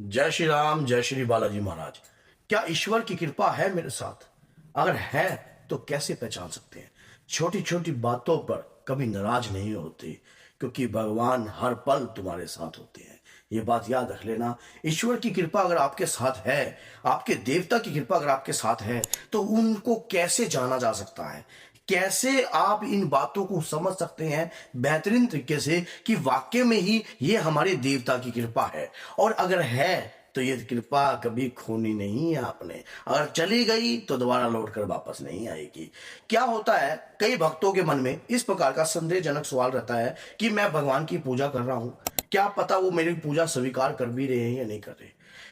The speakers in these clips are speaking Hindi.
जय श्री राम, जय श्री बालाजी महाराज। क्या ईश्वर की कृपा है मेरे साथ? अगर है तो कैसे पहचान सकते हैं? छोटी छोटी बातों पर कभी नाराज नहीं होते, क्योंकि भगवान हर पल तुम्हारे साथ होते हैं। ये बात याद रख लेना। ईश्वर की कृपा अगर आपके साथ है, आपके देवता की कृपा अगर आपके साथ है, तो उनको कैसे जाना जा सकता है? कैसे आप इन बातों को समझ सकते हैं बेहतरीन तरीके से कि वाकई में ही ये हमारे देवता की कृपा है? और अगर है तो ये कृपा कभी खोनी नहीं है आपने। अगर चली गई तो दोबारा लौट कर वापस नहीं आएगी। क्या होता है, कई भक्तों के मन में इस प्रकार का संदेहजनक सवाल रहता है कि मैं भगवान की पूजा कर रहा हूं, क्या पता वो मेरी पूजा स्वीकार कर भी रहे हैं या नहीं कर रहे।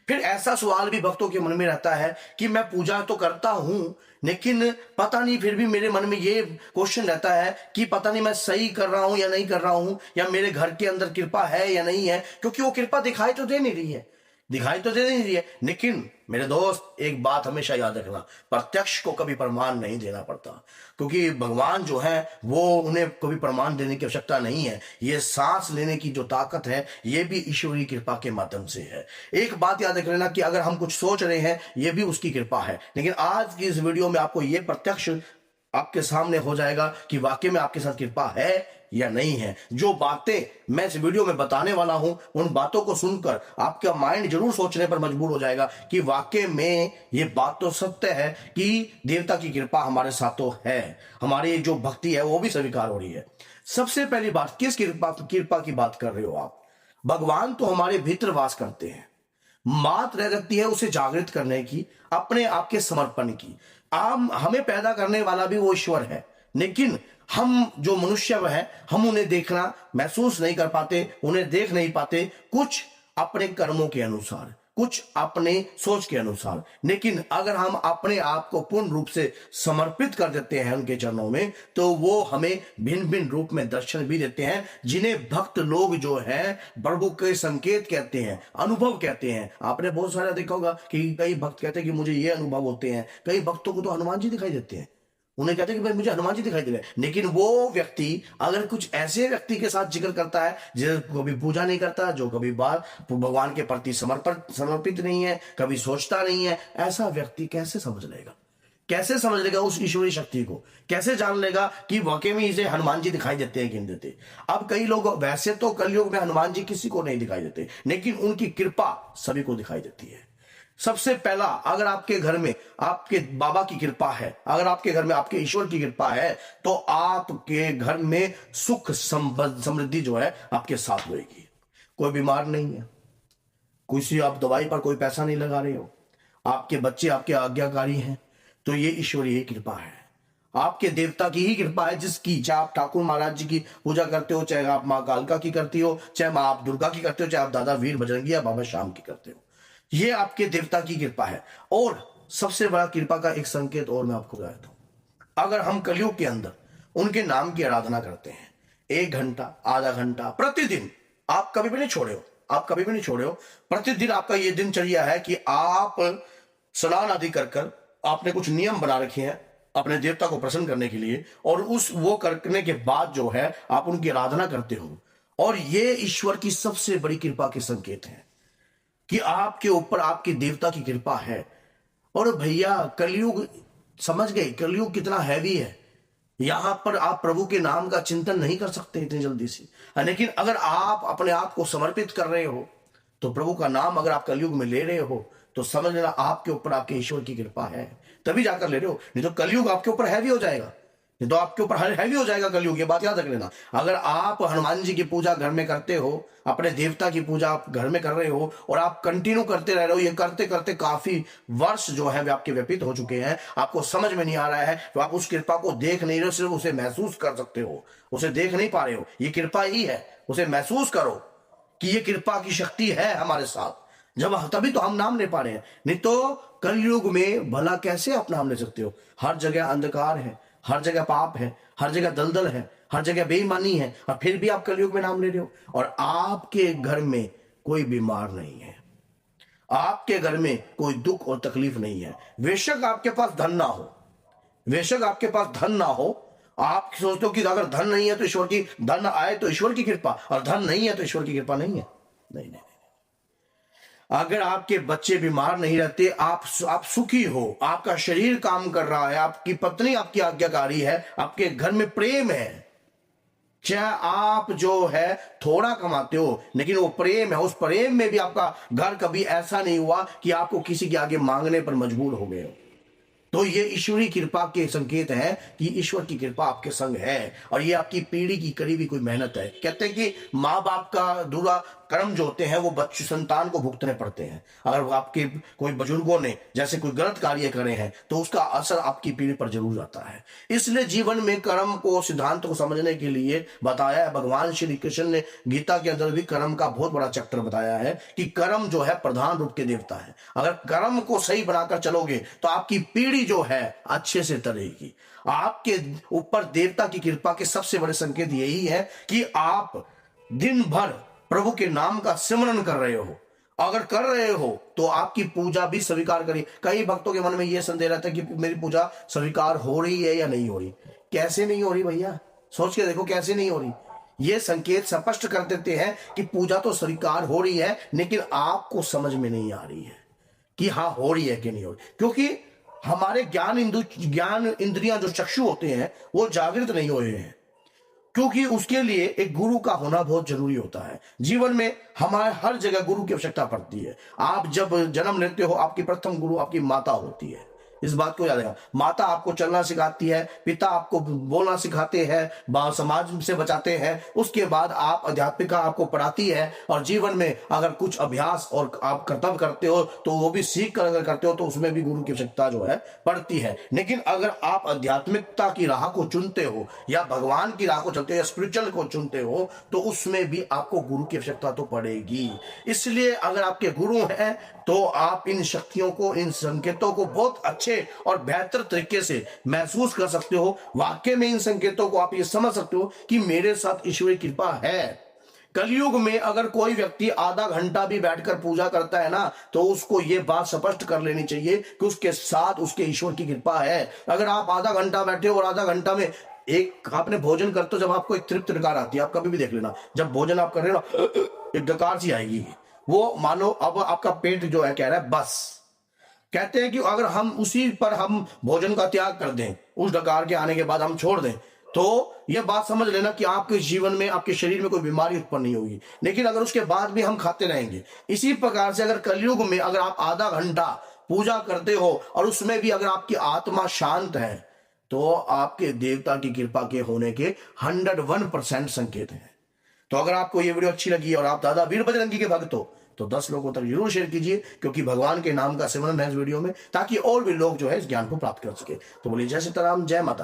फिर ऐसा सवाल भी भक्तों के मन में रहता है कि मैं पूजा तो करता हूं, लेकिन पता नहीं, फिर भी मेरे मन में ये क्वेश्चन रहता है कि पता नहीं मैं सही कर रहा हूं या नहीं कर रहा हूं, या मेरे घर के अंदर कृपा है या नहीं है, क्योंकि वो कृपा दिखाई तो दे नहीं रही है, दिखाई तो दे नहीं रही है। लेकिन मेरे दोस्त, एक बात हमेशा याद रखना, प्रत्यक्ष को कभी प्रमाण नहीं देना पड़ता, क्योंकि भगवान जो है वो उन्हें कभी प्रमाण देने की आवश्यकता नहीं है। ये सांस लेने की जो ताकत है, ये भी ईश्वरीय कृपा के माध्यम से है। एक बात याद रख लेना कि अगर हम कुछ सोच रहे हैं, ये भी उसकी कृपा है। लेकिन आज की इस वीडियो में आपको ये प्रत्यक्ष आपके सामने हो जाएगा कि वाकई में आपके साथ कृपा है या नहीं है। जो बातें मैं इस वीडियो में बताने वाला हूं, उन बातों को सुनकर आपका माइंड जरूर सोचने पर मजबूर हो जाएगा कि वाकई में ये बात तो सत्य है कि देवता की कृपा हमारे साथ तो है, हमारी जो भक्ति है वो भी स्वीकार हो रही है। सबसे पहली बात, किस कृपा की बात कर रहे हो आप? भगवान तो हमारे भीतर वास करते हैं, बात रह जाती है उसे जागृत करने की, अपने आप के समर्पण की। हमें पैदा करने वाला भी वो ईश्वर है, लेकिन हम जो मनुष्य है, हम उन्हें देखना महसूस नहीं कर पाते, उन्हें देख नहीं पाते, कुछ अपने कर्मों के अनुसार, कुछ अपने सोच के अनुसार। लेकिन अगर हम अपने आप को पूर्ण रूप से समर्पित कर देते हैं उनके चरणों में, तो वो हमें भिन्न भिन्न रूप में दर्शन भी देते हैं, जिन्हें भक्त लोग जो है प्रभु के संकेत कहते हैं, अनुभव कहते हैं। आपने बहुत सारा देखा होगा कि कई भक्त कहते हैं कि मुझे ये अनुभव होते हैं। कई भक्तों को तो हनुमान जी दिखाई देते हैं, उन्हें कहते हैं कि भाई मुझे हनुमान जी दिखाई दे रहे हैं। लेकिन वो व्यक्ति अगर कुछ ऐसे व्यक्ति के साथ जिक्र करता है जो कभी पूजा नहीं करता, जो कभी बात भगवान के प्रति समर्पित नहीं है, कभी सोचता नहीं है, ऐसा व्यक्ति कैसे समझ लेगा? कैसे समझ लेगा उस ईश्वरीय शक्ति को? कैसे जान लेगा कि वाकई में इसे हनुमान जी दिखाई देते हैं कि नहीं देते? अब कई लोग, वैसे तो कलयुग में हनुमान जी किसी को नहीं दिखाई देते, लेकिन उनकी कृपा सभी को दिखाई देती है। सबसे पहला, अगर आपके घर में आपके बाबा की कृपा है, अगर आपके घर में आपके ईश्वर की कृपा है, तो आपके घर में सुख समृद्धि जो है आपके साथ होगी। कोई बीमार नहीं है, किसी आप दवाई पर कोई पैसा नहीं लगा रहे हो, आपके बच्चे आपके आज्ञाकारी हैं, तो ये ईश्वरीय कृपा है, आपके देवता की ही कृपा है, जिसकी, चाहे आप ठाकुर महाराज जी की पूजा करते हो, चाहे आप माँ कालका की करती हो, चाहे माँ आप दुर्गा की करते हो, चाहे आप दादा वीर बजरंगी या बाबा श्याम की करते हो, ये आपके देवता की कृपा है। और सबसे बड़ा कृपा का एक संकेत और मैं आपको बताता हूं। अगर हम कलयुग के अंदर उनके नाम की आराधना करते हैं, 1 घंटा, आधा घंटा प्रतिदिन, आप कभी भी नहीं छोड़े हो, आप कभी भी नहीं छोड़े हो, प्रतिदिन आपका ये दिनचर्या है कि आप स्नान आदि कर आपने कुछ नियम बना रखे हैं अपने देवता को प्रसन्न करने के लिए, और वो करने के बाद जो है आप उनकी आराधना करते हो। और ये ईश्वर की सबसे बड़ी कृपा के संकेत हैं कि आपके ऊपर आपके देवता की कृपा है। और भैया, कलयुग, समझ गए कलयुग कितना हैवी है? यहां पर आप प्रभु के नाम का चिंतन नहीं कर सकते इतनी जल्दी से, लेकिन अगर आप अपने आप को समर्पित कर रहे हो, तो प्रभु का नाम अगर आप कलयुग में ले रहे हो, तो समझ लेना आपके ऊपर आपके ईश्वर की कृपा है, तभी जाकर ले रहे हो। नहीं तो कलयुग आपके ऊपर हैवी हो जाएगा, नहीं तो आपके ऊपर हैवी हो जाएगा कलयुग। ये बात याद रख लेना। अगर आप हनुमान जी की पूजा घर में करते हो, अपने देवता की पूजा आप घर में कर रहे हो, और आप कंटिन्यू करते रह रहे हो, ये करते करते काफी वर्ष जो है वे आपके व्यतीत हो चुके हैं, आपको समझ में नहीं आ रहा है, तो आप उस कृपा को देख नहीं रहे हो, सिर्फ उसे महसूस कर सकते हो, उसे देख नहीं पा रहे हो। ये कृपा ही है, उसे महसूस करो कि ये कृपा की शक्ति है हमारे साथ, जब तभी तो हम नाम ले पा रहे हैं। नहीं तो कलयुग में भला कैसे आप नाम ले सकते हो? हर जगह अंधकार है, हर जगह पाप है, हर जगह दलदल है, हर जगह बेईमानी है, और फिर भी आप कलयुग में नाम ले रहे हो। और आपके घर में कोई बीमार नहीं है, आपके घर में कोई दुख और तकलीफ नहीं है। बेशक आपके पास धन ना हो, बेशक आपके पास धन ना हो, आप सोचते हो कि अगर धन नहीं है तो ईश्वर की, धन आए तो ईश्वर की कृपा, और धन नहीं है तो ईश्वर की कृपा नहीं है। नहीं नहीं, अगर आपके बच्चे बीमार नहीं रहते, आप सुखी हो, आपका शरीर काम कर रहा है, आपकी पत्नी आपकी आज्ञाकारी है, आपके घर में प्रेम है, चाहे आप जो है थोड़ा कमाते हो, लेकिन वो प्रेम है, उस प्रेम में भी आपका घर कभी ऐसा नहीं हुआ कि आपको किसी के आगे मांगने पर मजबूर हो गए हो। तो ये ईश्वरीय कृपा के संकेत हैं कि ईश्वर की कृपा आपके संग है, और ये आपकी पीढ़ी की करी हुई कोई मेहनत है। कहते हैं कि माँ बाप का बुरा कर्म जो होते हैं वो बच्चे संतान को भुगतने पड़ते हैं। अगर आपके कोई बुजुर्गों ने जैसे कोई गलत कार्य करे हैं तो उसका असर आपकी पीढ़ी पर जरूर आता है। इसलिए जीवन में कर्म को, सिद्धांत को समझने के लिए बताया है भगवान श्री कृष्ण ने गीता के अंदर भी कर्म का बहुत बड़ा चैप्टर बताया है कि कर्म जो है प्रधान रूप के देवता है। अगर कर्म को सही बनाकर चलोगे तो आपकी पीढ़ी जो है अच्छे से तरेगी। आपके ऊपर देवता की कृपा के सबसे बड़े संकेत यही है कि आप दिन भर प्रभु के नाम का सिमरन कर रहे हो। अगर कर रहे हो तो आपकी पूजा भी स्वीकार करी। कई भक्तों के मन में यह संदेह रहता है कि मेरी पूजा स्वीकार हो रही है या नहीं हो रही। कैसे नहीं हो रही भैया, सोच के देखो कैसे नहीं हो रही। ये संकेत स्पष्ट कर देते हैं कि पूजा तो स्वीकार हो रही है, लेकिन आपको समझ में नहीं आ रही है कि हाँ हो रही है कि नहीं हो रही, क्योंकि हमारे ज्ञान इंद्रियां जो चक्षु होते हैं वो जागृत नहीं हुए हैं। क्योंकि उसके लिए एक गुरु का होना बहुत जरूरी होता है। जीवन में हमारे हर जगह गुरु की आवश्यकता पड़ती है। आप जब जन्म लेते हो आपकी प्रथम गुरु आपकी माता होती है, इस बात को याद रखना। माता आपको चलना सिखाती है, पिता आपको बोलना सिखाते हैं, समाज से बचाते हैं, उसके बाद आप अध्यात्मिका आपको पढ़ाती है, और जीवन में अगर कुछ अभ्यास और आप कर्तव्य करते हो तो वो भी सीख कर अगर करते हो तो उसमें भी गुरु की आवश्यकता जो है पड़ती है। लेकिन अगर आप आध्यात्मिकता की राह को चुनते हो या भगवान की राह को चलते हो या स्पिरिचुअल को चुनते हो तो उसमें भी आपको गुरु की आवश्यकता तो पड़ेगी। इसलिए अगर आपके गुरु हैं तो आप इन शक्तियों को, इन संकेतों को बहुत अच्छे और बेहतर तरीके से महसूस कर सकते हो। वाकई में इन संकेतों को आप ये समझ सकते हो कि मेरे साथ ईश्वरीय कृपा है। कलयुग में अगर कोई व्यक्ति आधा घंटा भी बैठकर पूजा करता है ना तो उसको ये बात स्पष्ट कर लेनी चाहिए कि उसके साथ उसके ईश्वर की कृपा है। अगर आप आधा घंटा बैठे हो और आधा घंटा में एक आपने भोजन करते हो, जब आपको एक तृप्त डकार आती है, आप कभी भी देख लेना, जब भोजन आप कर रहे हो ना एक डकार सी आएगी, वो मानो अब आपका पेट जो है कह रहा है बस। कहते हैं कि अगर हम उसी पर हम भोजन का त्याग कर दें, उस डकार के आने के बाद हम छोड़ दें, तो यह बात समझ लेना कि आपके जीवन में, आपके शरीर में कोई बीमारी उत्पन्न नहीं होगी। लेकिन अगर उसके बाद भी हम खाते रहेंगे, इसी प्रकार से अगर कलयुग में अगर आप आधा घंटा पूजा करते हो और उसमें भी अगर आपकी आत्मा शांत है तो आपके देवता की कृपा के होने के 101% संकेत हैं। तो अगर आपको ये वीडियो अच्छी लगी और आप दादा वीर बजरंगी के भक्त हो तो 10 लोगों तक जरूर शेयर कीजिए, क्योंकि भगवान के नाम का सिमरन है इस वीडियो में, ताकि और भी लोग जो है इस ज्ञान को प्राप्त कर सके। तो बोलिए जय सीताराम, जय माता।